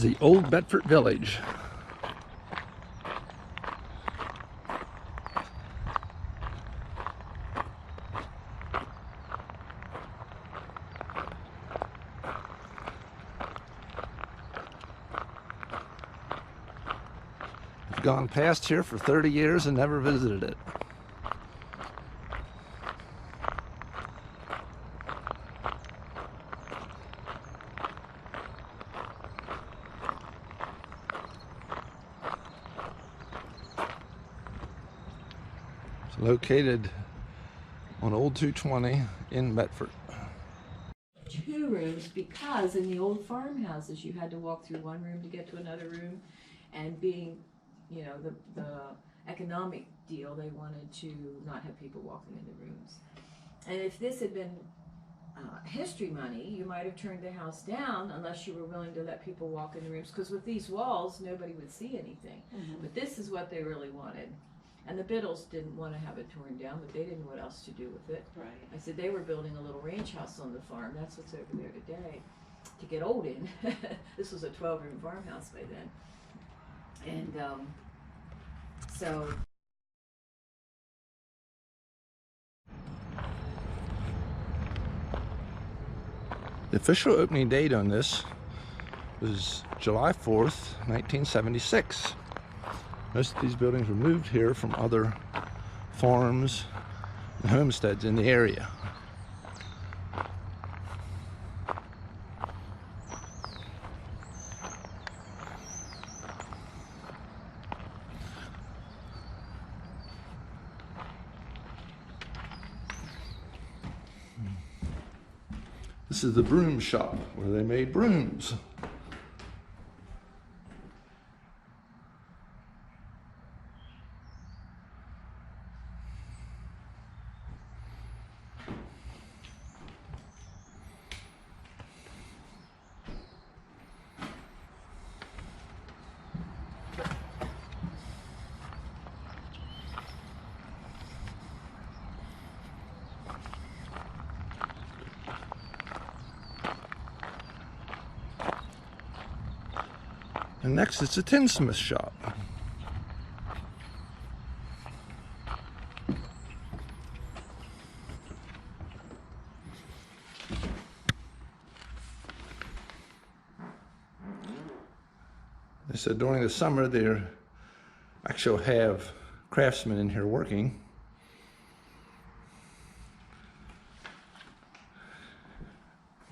is the Old Bedford Village. I've gone past here for 30 years and never visited it. It's located on Old 220 in Bedford. 2 rooms, because in the old farmhouses you had to walk through one room to get to another room, and being, you know, the economic deal, they wanted to not have people walking in the rooms. And if this had been history money, you might have turned the house down unless you were willing to let people walk in the rooms, because with these walls nobody would see anything. But this is what they really wanted. And the Biddles didn't want to have it torn down, but they didn't know what else to do with it. Right. I said they were building a little ranch house on the farm. That's what's over there today, to get old in. This was a 12-room farmhouse by then. And so... The official opening date on this was July 4th, 1976. Most of these buildings were moved here from other farms and homesteads in the area. This is the broom shop where they made brooms. And next is the Tinsmith Shop. They said during the summer they actually have craftsmen in here working.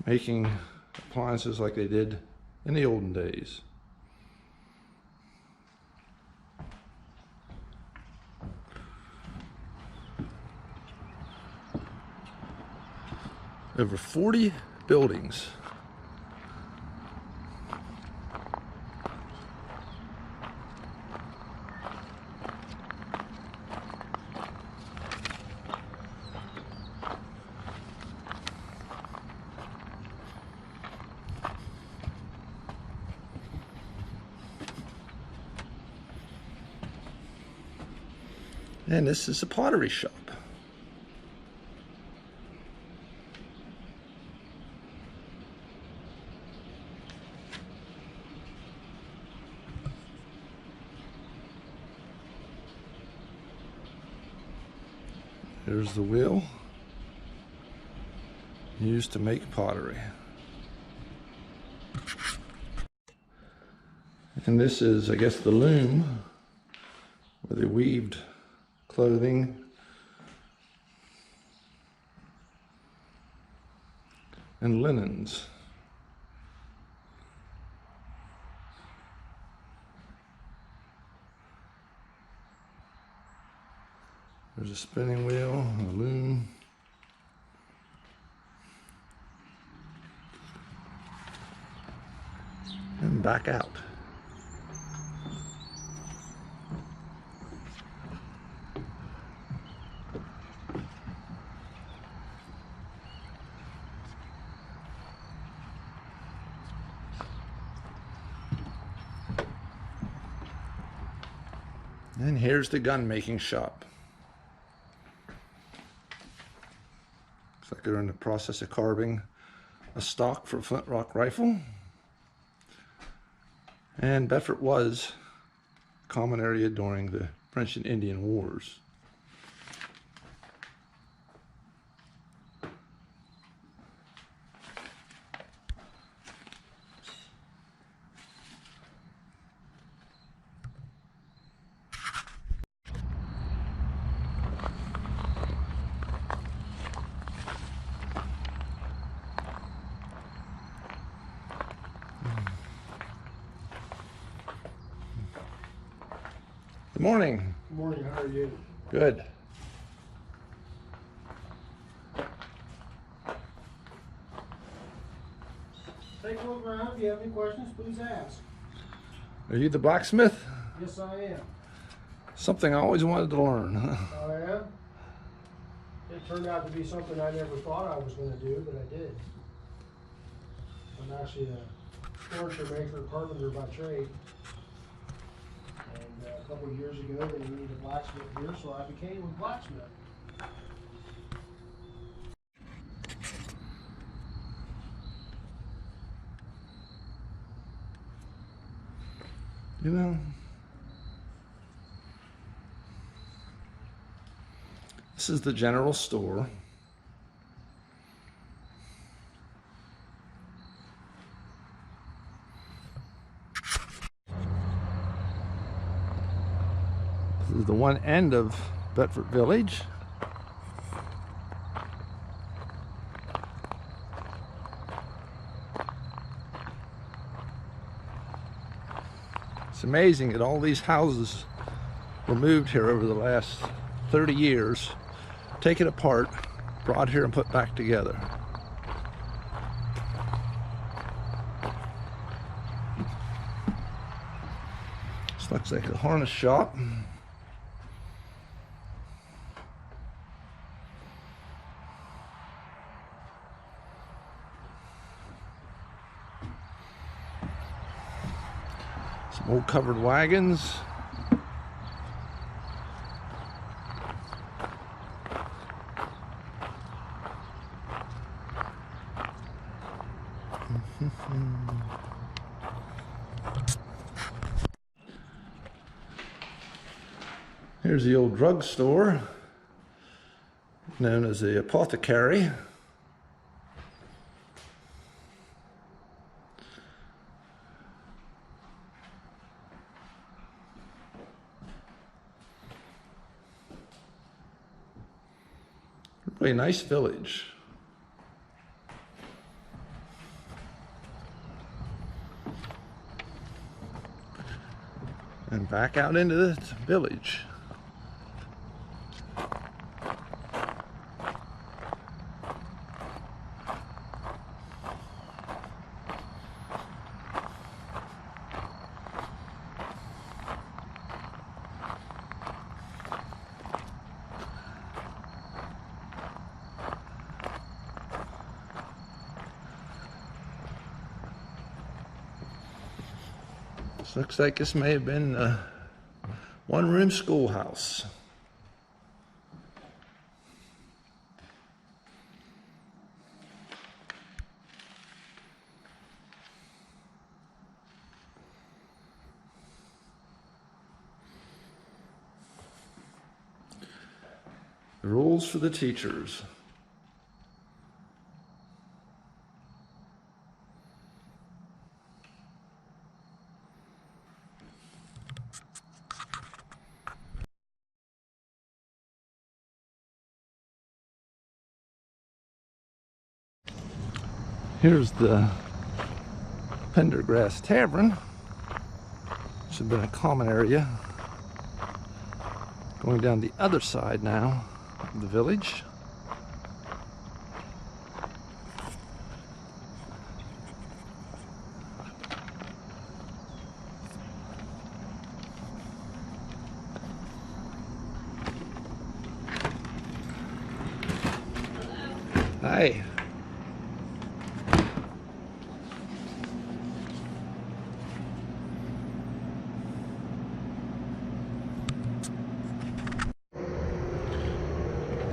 Making appliances like they did in the olden days. Over 40 buildings. And this is a pottery shop. Here's the wheel used to make pottery. And this is, I guess, the loom where they weaved clothing and linens. There's a spinning wheel, a loom. And back out. And here's the gun making shop. Looks like they're in the process of carving a stock for a flintlock rifle. And Bedford was a common area during the French and Indian Wars. Good morning. Good morning, how are you? Good. Take a look around. If you have any questions, please ask. Are you the blacksmith? Yes, I am. Something I always wanted to learn. Oh, yeah? It turned out to be something I never thought I was going to do, but I did. I'm actually a furniture maker, carpenter by trade. And a couple of years ago, they needed a blacksmith here, so I became a blacksmith. You know, this is the general store. This is the one end of Bedford Village. It's amazing that all these houses were moved here over the last 30 years, taken apart, brought here and put back together. This looks like a harness shop. Some old covered wagons. Here's the old drugstore, known as the Apothecary. Really nice village. And back out into the village. This looks like this may have been a one-room schoolhouse. The rules for the teachers. Here's the Pendergrass Tavern, which has been a common area. Going down the other side now of the village. Hi.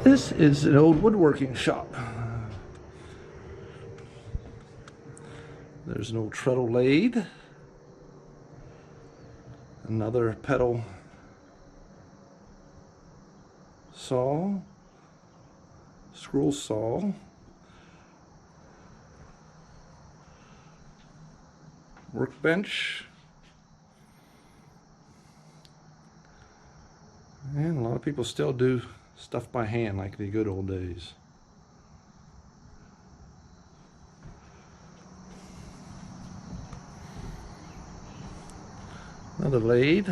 This is an old woodworking shop. There's an old treadle lathe. Another pedal saw, scroll saw, workbench, and a lot of people still do stuff by hand like the good old days. Another lathe.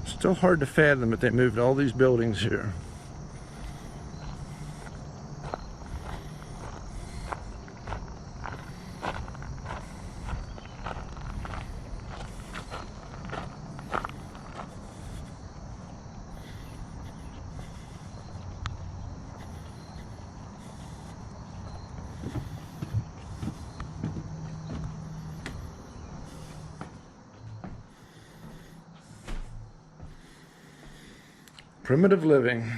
Still hard to fathom that they moved all these buildings here. Primitive living.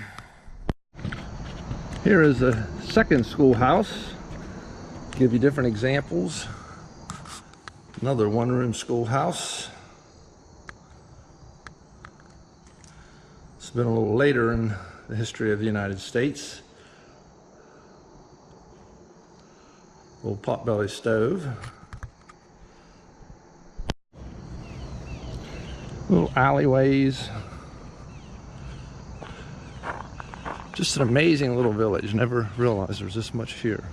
Here is a second schoolhouse. Give you different examples. Another one-room schoolhouse. It's been a little later in the history of the United States. Little potbelly stove. Little alleyways. Just an amazing little village. Never realized there was this much here.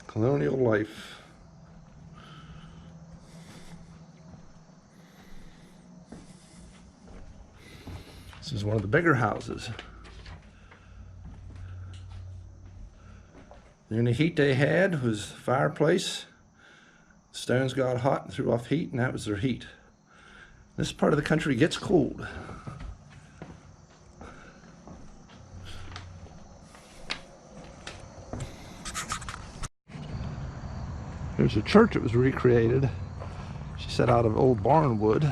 Colonial life. This is one of the bigger houses. The only heat they had was fireplace. Stones got hot and threw off heat, and that was their heat. This part of the country gets cold. There's a church that was recreated. She said out of old barn wood.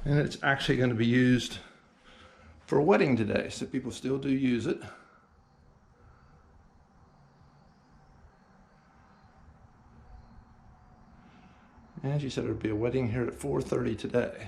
And it's actually going to be used for a wedding today, so people still do use it. And she said there would be a wedding here at 4:30 today.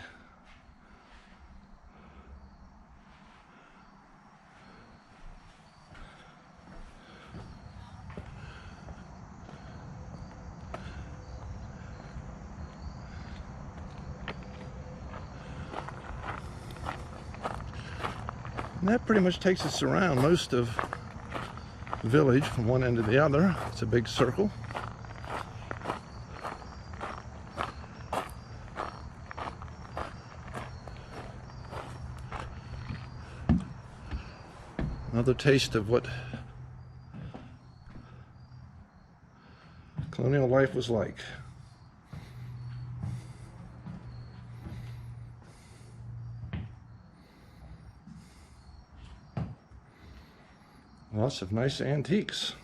And that pretty much takes us around most of the village from one end to the other. It's a big circle. Another taste of what colonial life was like. Lots of nice antiques.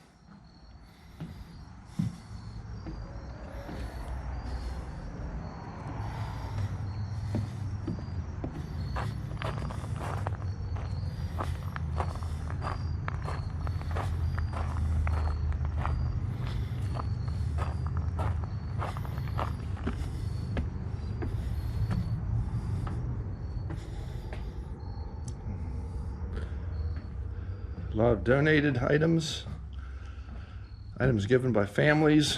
A lot of donated items given by families,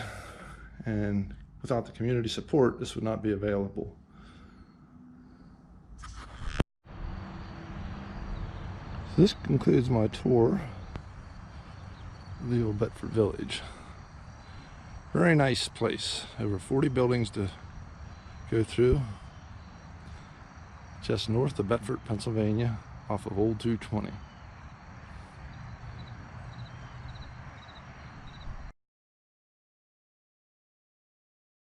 and without the community support, this would not be available. So this concludes my tour of the Old Bedford Village. Very nice place. Over 40 buildings to go through. Just north of Bedford, Pennsylvania, off of Old 220.